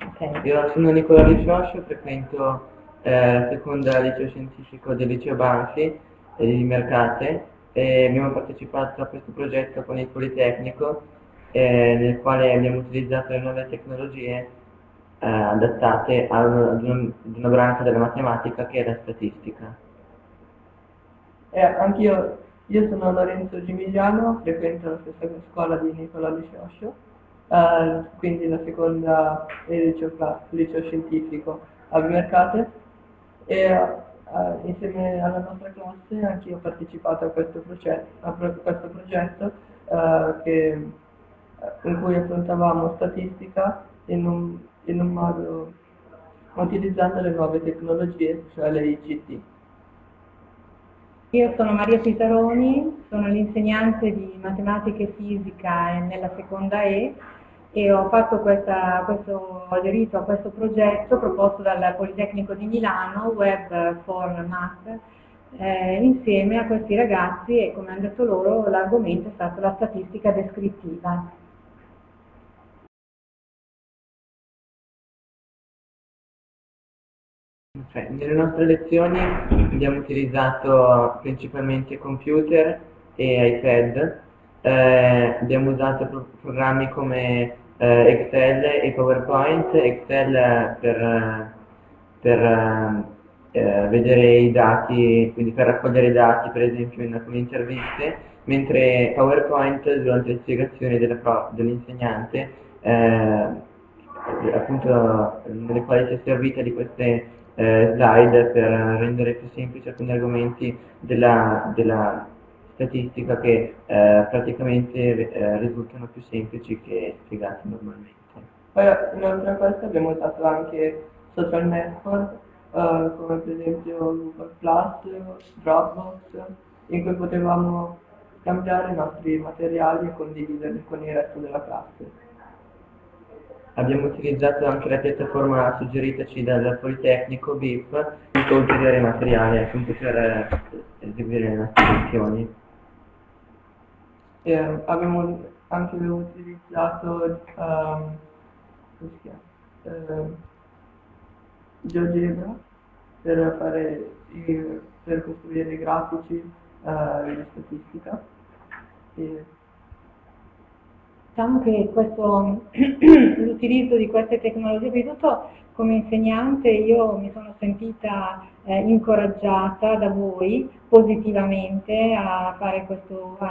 Ok. Io sono Nicola Liscioscio, frequento la seconda liceo scientifico del liceo Banfi di Mercate e abbiamo partecipato a questo progetto con il Politecnico nel quale abbiamo utilizzato le nuove tecnologie adattate ad una branca della matematica che è la statistica. Io sono Lorenzo Gimigliano, frequento la stessa scuola di Nicola Liscioscio, quindi la seconda liceo scientifico a Vimercate e insieme alla nostra classe anch'io ho partecipato a questo progetto in cui affrontavamo statistica in un modo utilizzando le nuove tecnologie, cioè le ICT. Io sono Maria Pisaroni, sono l'insegnante di matematica e fisica nella seconda e ho aderito a questo progetto proposto dal Politecnico di Milano, Web for Math, insieme a questi ragazzi e come hanno detto loro l'argomento è stato la statistica descrittiva. Cioè, nelle nostre lezioni abbiamo utilizzato principalmente computer e iPad, abbiamo usato programmi come Excel e PowerPoint, Excel per vedere i dati, quindi per raccogliere i dati per esempio in alcune interviste, mentre PowerPoint durante le spiegazioni dell'insegnante appunto nelle quali si è servita di queste slide per rendere più semplici alcuni argomenti della statistica che praticamente risultano più semplici che spiegati normalmente. Poi inoltre a questo abbiamo usato anche social network come per esempio Google Plus, Dropbox, in cui potevamo scambiare i nostri materiali e condividerli con il resto della classe. Abbiamo utilizzato anche la piattaforma suggeritaci dal Politecnico BIP per ulteriore materiale appunto per eseguire le nostre lezioni. Abbiamo anche utilizzato come si chiama? GeoGebra per costruire i grafici di statistica. Diciamo che l'utilizzo di queste tecnologie, prima di tutto come insegnante io mi sono sentita incoraggiata da voi positivamente a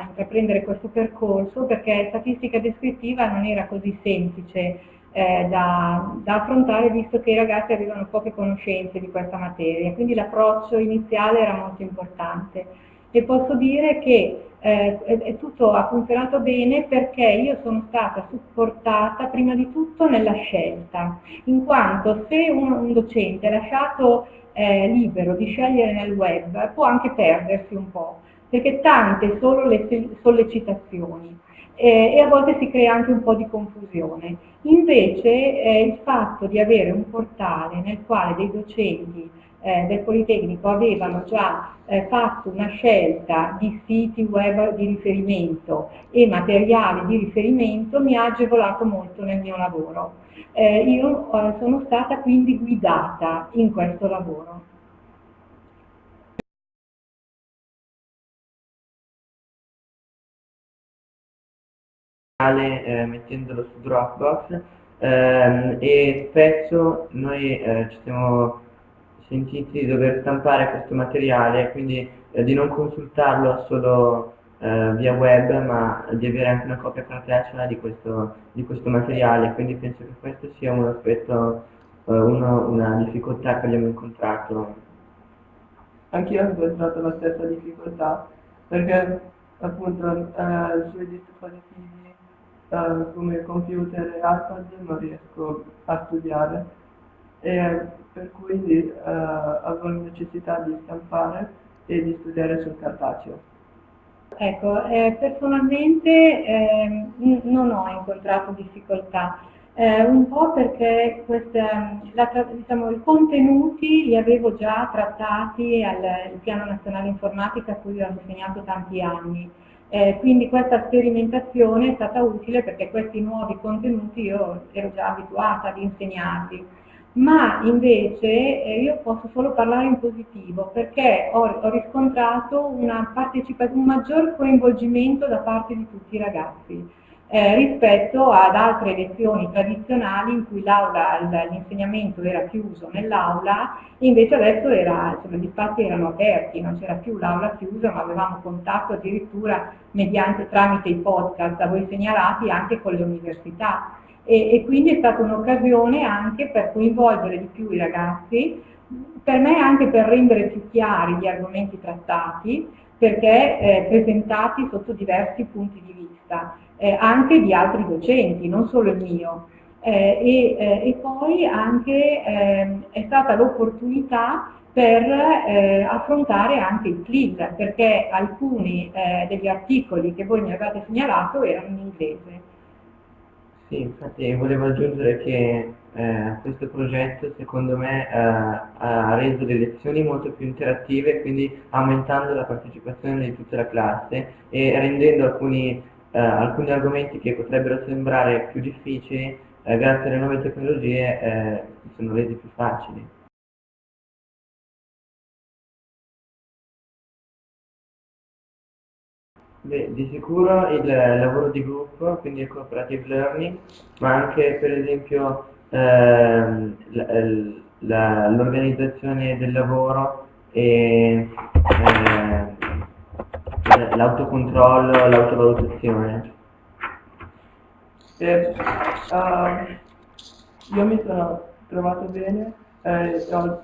intraprendere questo percorso perché statistica descrittiva non era così semplice da affrontare visto che i ragazzi avevano poche conoscenze di questa materia, quindi l'approccio iniziale era molto importante. E posso dire che tutto ha funzionato bene perché io sono stata supportata prima di tutto nella scelta, in quanto se un docente è lasciato libero di scegliere nel web può anche perdersi un po', perché tante solo le sollecitazioni e a volte si crea anche un po' di confusione. Invece il fatto di avere un portale nel quale dei docenti del Politecnico avevano già fatto una scelta di siti web di riferimento e materiali di riferimento mi ha agevolato molto nel mio lavoro. Io sono stata quindi guidata in questo lavoro. Mettendolo su Dropbox e spesso noi ci siamo sentiti di dover stampare questo materiale, quindi di non consultarlo solo via web, ma di avere anche una copia cartacea di questo materiale, quindi penso che questo sia un aspetto, una difficoltà che abbiamo incontrato. Anch'io ho incontrato la stessa difficoltà perché appunto sui dispositivi come computer e iPad non riesco a studiare e per cui avevo necessità di stampare e di studiare sul cartaceo. Ecco, personalmente non ho incontrato difficoltà, un po' perché diciamo, i contenuti li avevo già trattati al Piano Nazionale Informatica a cui ho insegnato tanti anni. Quindi questa sperimentazione è stata utile perché questi nuovi contenuti io ero già abituata ad insegnarli, ma invece io posso solo parlare in positivo perché ho riscontrato un maggior coinvolgimento da parte di tutti i ragazzi rispetto ad altre lezioni tradizionali in cui l'insegnamento era chiuso nell'aula, invece adesso gli spazi erano aperti, non c'era più l'aula chiusa, ma avevamo contatto addirittura tramite i podcast a voi segnalati anche con le università. E quindi è stata un'occasione anche per coinvolgere di più i ragazzi, per me anche per rendere più chiari gli argomenti trattati, perché presentati sotto diversi punti di vista, anche di altri docenti, non solo il mio. E poi anche è stata l'opportunità per affrontare anche il CLIL, perché alcuni degli articoli che voi mi avete segnalato erano in inglese. Sì, infatti volevo aggiungere che questo progetto secondo me ha reso le lezioni molto più interattive, quindi aumentando la partecipazione di tutta la classe e rendendo alcuni argomenti che potrebbero sembrare più difficili, grazie alle nuove tecnologie, si sono resi più facili. Beh, di sicuro il lavoro di gruppo, quindi il cooperative learning, ma anche per esempio l'organizzazione del lavoro e l'autocontrollo, l'autovalutazione. Io mi sono trovato bene, secondo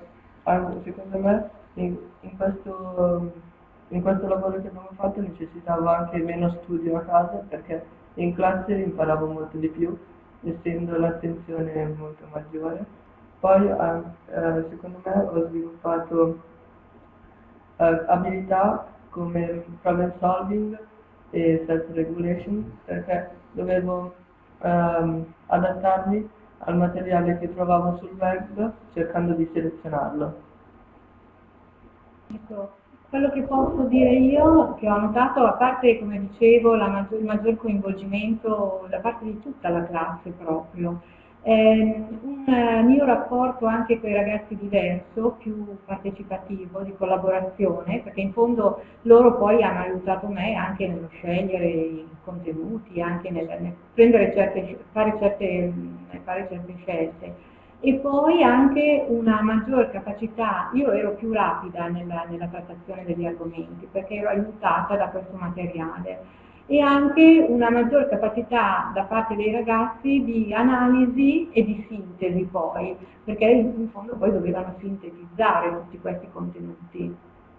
me in questo lavoro che abbiamo fatto necessitavo anche meno studio a casa perché in classe imparavo molto di più, essendo l'attenzione molto maggiore. Poi secondo me ho sviluppato abilità come problem solving e self-regulation perché dovevo adattarmi al materiale che trovavo sul web cercando di selezionarlo. Ecco, quello che posso dire io, che ho notato, a parte, come dicevo, il maggior coinvolgimento da parte di tutta la classe proprio, un mio rapporto anche con i ragazzi diverso, più partecipativo, di collaborazione, perché in fondo loro poi hanno aiutato me anche nello scegliere i contenuti, anche nel fare certe scelte. E poi anche una maggior capacità, io ero più rapida nella trattazione degli argomenti perché ero aiutata da questo materiale e anche una maggior capacità da parte dei ragazzi di analisi e di sintesi poi, perché in fondo poi dovevano sintetizzare tutti questi contenuti.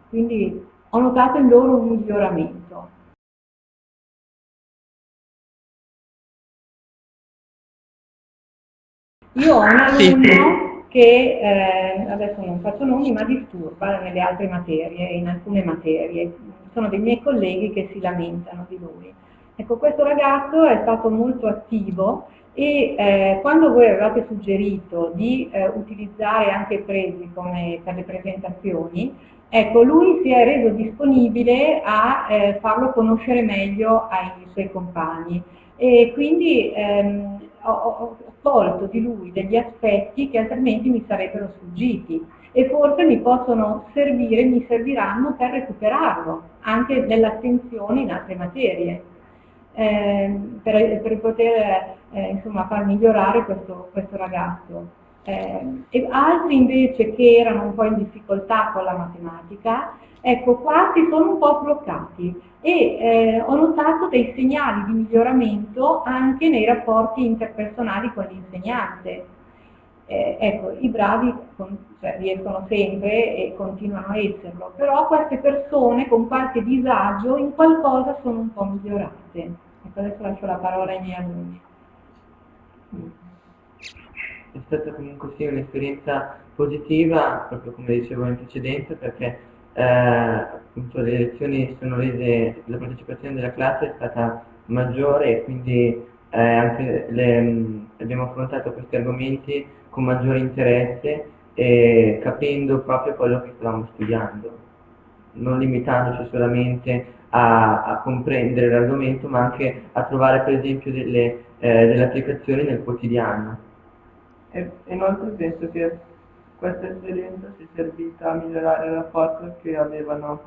Quindi ho notato in loro un miglioramento. Io ho un alunno che, adesso non faccio nomi, ma disturba nelle altre materie, in alcune materie. Sono dei miei colleghi che si lamentano di lui. Ecco, questo ragazzo è stato molto attivo e quando voi avevate suggerito di utilizzare anche Prezi come per le presentazioni, ecco, lui si è reso disponibile a farlo conoscere meglio ai suoi compagni e quindi ho tolto di lui degli aspetti che altrimenti mi sarebbero sfuggiti e forse mi serviranno per recuperarlo anche nell'attenzione in altre materie, per poter insomma, far migliorare questo ragazzo. E altri invece che erano un po' in difficoltà con la matematica, ecco qua si sono un po' bloccati e ho notato dei segnali di miglioramento anche nei rapporti interpersonali con l'insegnante. Ecco, i bravi riescono sempre e continuano a esserlo, però queste persone con qualche disagio in qualcosa sono un po' migliorate. Ecco, adesso lascio la parola ai miei alunni. È stata comunque sì un'esperienza positiva, proprio come dicevo in precedenza, perché appunto le lezioni sono rese, la partecipazione della classe è stata maggiore e quindi anche abbiamo affrontato questi argomenti con maggiore interesse e capendo proprio quello che stavamo studiando, non limitandoci solamente a comprendere l'argomento, ma anche a trovare per esempio delle applicazioni nel quotidiano. E inoltre penso che questa esperienza sia servita a migliorare il rapporto che avevano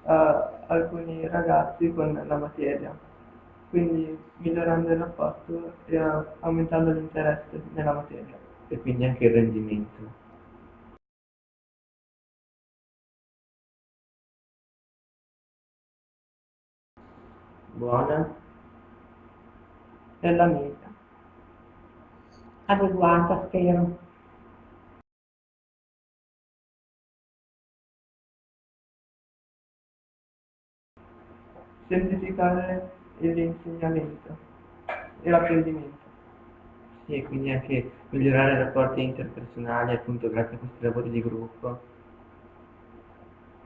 alcuni ragazzi con la materia, quindi migliorando il rapporto e aumentando l'interesse nella materia. E quindi anche il rendimento. Buona? È la mia. Adeguata, spero. Semplificare l'insegnamento e l'apprendimento. Sì, e quindi anche migliorare i rapporti interpersonali, appunto grazie a questi lavori di gruppo.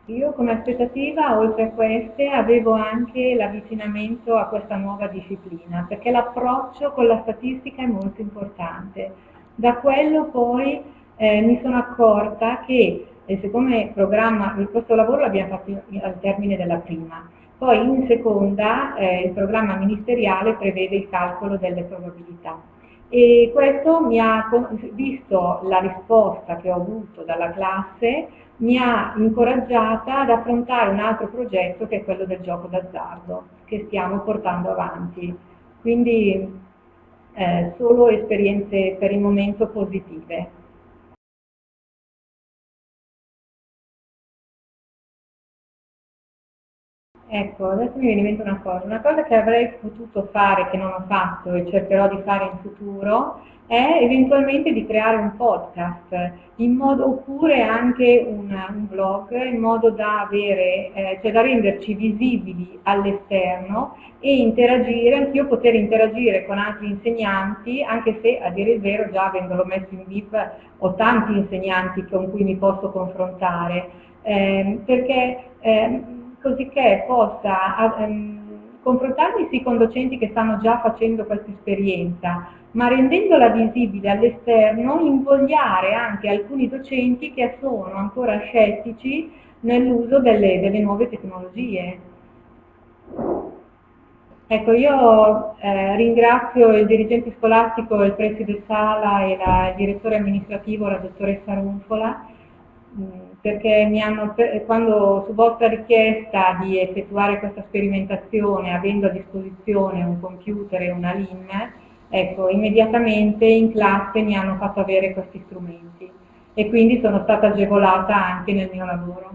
Io come aspettativa, oltre a queste, avevo anche l'avvicinamento a questa nuova disciplina, perché l'approccio con la statistica è molto importante. Da quello poi mi sono accorta che, siccome questo lavoro l'abbiamo fatto al termine della prima, poi in seconda il programma ministeriale prevede il calcolo delle probabilità. E questo visto la risposta che ho avuto dalla classe, mi ha incoraggiata ad affrontare un altro progetto che è quello del gioco d'azzardo, che stiamo portando avanti. Quindi solo esperienze per il momento positive. Ecco, adesso mi viene in mente una cosa che avrei potuto fare, che non ho fatto e cercherò di fare in futuro, è eventualmente di creare un podcast, oppure anche un blog, in modo da cioè da renderci visibili all'esterno e interagire, anch'io poter interagire con altri insegnanti, anche se a dire il vero già avendolo messo in VIP ho tanti insegnanti con cui mi posso confrontare, così che possa confrontarmi sì con docenti che stanno già facendo questa esperienza, ma rendendola visibile all'esterno, invogliare anche alcuni docenti che sono ancora scettici nell'uso delle nuove tecnologie. Ecco, io ringrazio il dirigente scolastico, il preside sala e il direttore amministrativo, la dottoressa Runfola, perché quando su vostra richiesta di effettuare questa sperimentazione, avendo a disposizione un computer e una LIM, ecco, immediatamente in classe mi hanno fatto avere questi strumenti e quindi sono stata agevolata anche nel mio lavoro.